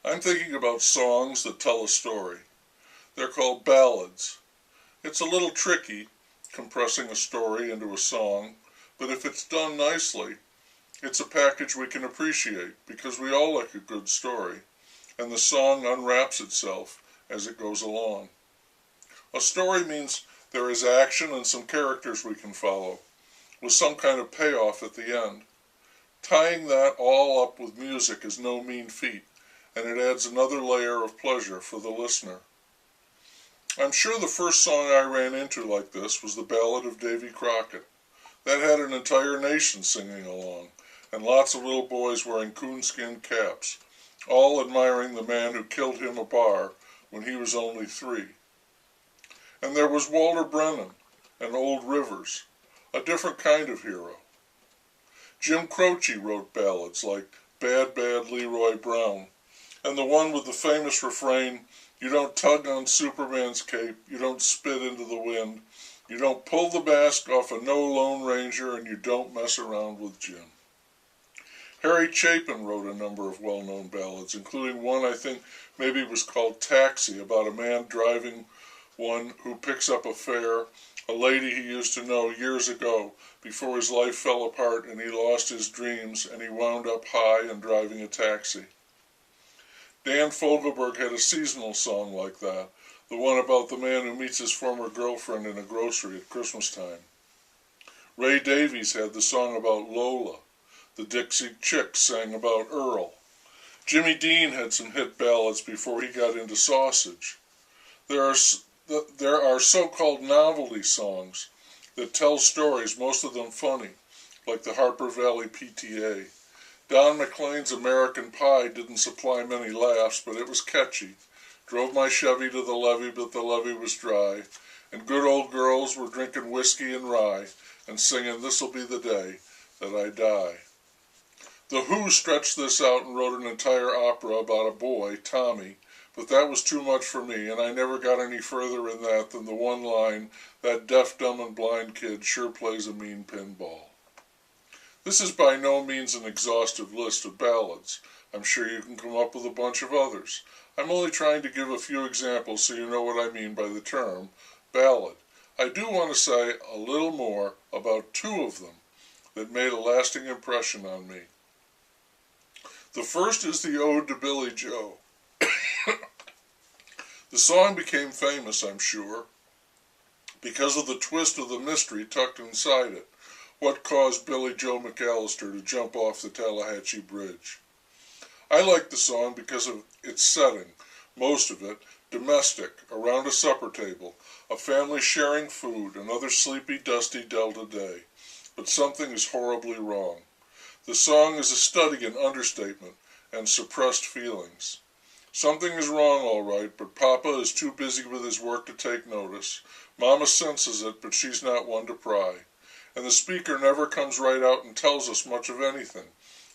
I'm thinking about songs that tell a story. They're called ballads. It's a little tricky, compressing a story into a song, but if it's done nicely, it's a package we can appreciate because we all like a good story, and the song unwraps itself as it goes along. A story means there is action and some characters we can follow, with some kind of payoff at the end. Tying that all up with music is no mean feat, and it adds another layer of pleasure for the listener. I'm sure the first song I ran into like this was the Ballad of Davy Crockett. That had an entire nation singing along, and lots of little boys wearing coonskin caps, all admiring the man who killed him a bar when he was only 3. And there was Walter Brennan and Old Rivers, a different kind of hero. Jim Croce wrote ballads like Bad, Bad Leroy Brown, and the one with the famous refrain, "You don't tug on Superman's cape, you don't spit into the wind, you don't pull the mask off a no Lone Ranger, and you don't mess around with Jim." Harry Chapin wrote a number of well-known ballads, including one I think maybe was called Taxi, about a man driving one who picks up a fare, a lady he used to know years ago before his life fell apart and he lost his dreams and he wound up high and driving a taxi. Dan Fogelberg had a seasonal song like that, the one about the man who meets his former girlfriend in a grocery at Christmas time. Ray Davies had the song about Lola. The Dixie Chicks sang about Earl. Jimmy Dean had some hit ballads before he got into sausage. There are so-called novelty songs that tell stories, most of them funny, like the Harper Valley PTA. Don McLean's American Pie didn't supply many laughs, but it was catchy. Drove my Chevy to the levee, but the levee was dry. And good old girls were drinking whiskey and rye and singing "This'll Be the Day That I Die." The Who stretched this out and wrote an entire opera about a boy, Tommy, but that was too much for me, and I never got any further in that than the one line, "That deaf, dumb, and blind kid sure plays a mean pinball." This is by no means an exhaustive list of ballads. I'm sure you can come up with a bunch of others. I'm only trying to give a few examples so you know what I mean by the term ballad. I do want to say a little more about 2 of them that made a lasting impression on me. The first is the Ode to Billy Joe. The song became famous, I'm sure, because of the twist of the mystery tucked inside it. What caused Billy Joe McAllister to jump off the Tallahatchie Bridge? I like the song because of its setting, most of it domestic, around a supper table, a family sharing food, another sleepy, dusty Delta day. But something is horribly wrong. The song is a study in understatement and suppressed feelings. Something is wrong, all right, but Papa is too busy with his work to take notice. Mama senses it, but she's not one to pry. And the speaker never comes right out and tells us much of anything,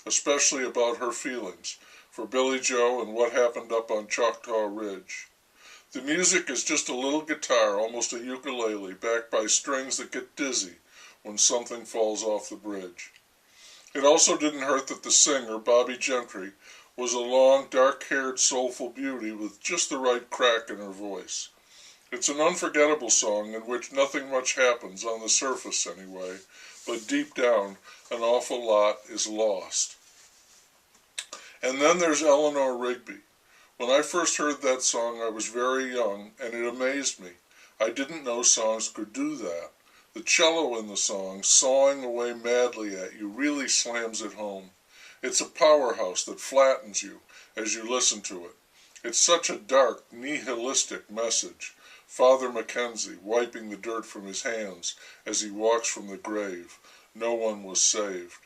especially about her feelings for Billy Joe and what happened up on Choctaw Ridge. The music is just a little guitar, almost a ukulele, backed by strings that get dizzy when something falls off the bridge. It also didn't hurt that the singer, Bobby Gentry, was a long, dark-haired, soulful beauty with just the right crack in her voice. It's an unforgettable song in which nothing much happens, on the surface anyway, but deep down an awful lot is lost. And then there's Eleanor Rigby. When I first heard that song I was very young, and it amazed me. I didn't know songs could do that. The cello in the song, sawing away madly at you, really slams it home. It's a powerhouse that flattens you as you listen to it. It's such a dark, nihilistic message. Father Mackenzie wiping the dirt from his hands as he walks from the grave. No one was saved.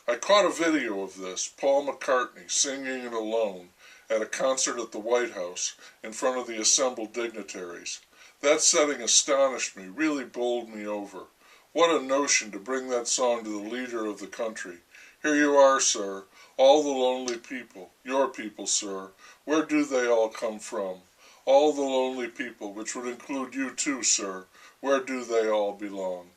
I caught a video of this, Paul McCartney singing it alone at a concert at the White House in front of the assembled dignitaries. That setting astonished me, really bowled me over. What a notion to bring that song to the leader of the country. Here you are, sir, all the lonely people, your people, sir. Where do they all come from? All the lonely people, which would include you too, sir. Where do they all belong?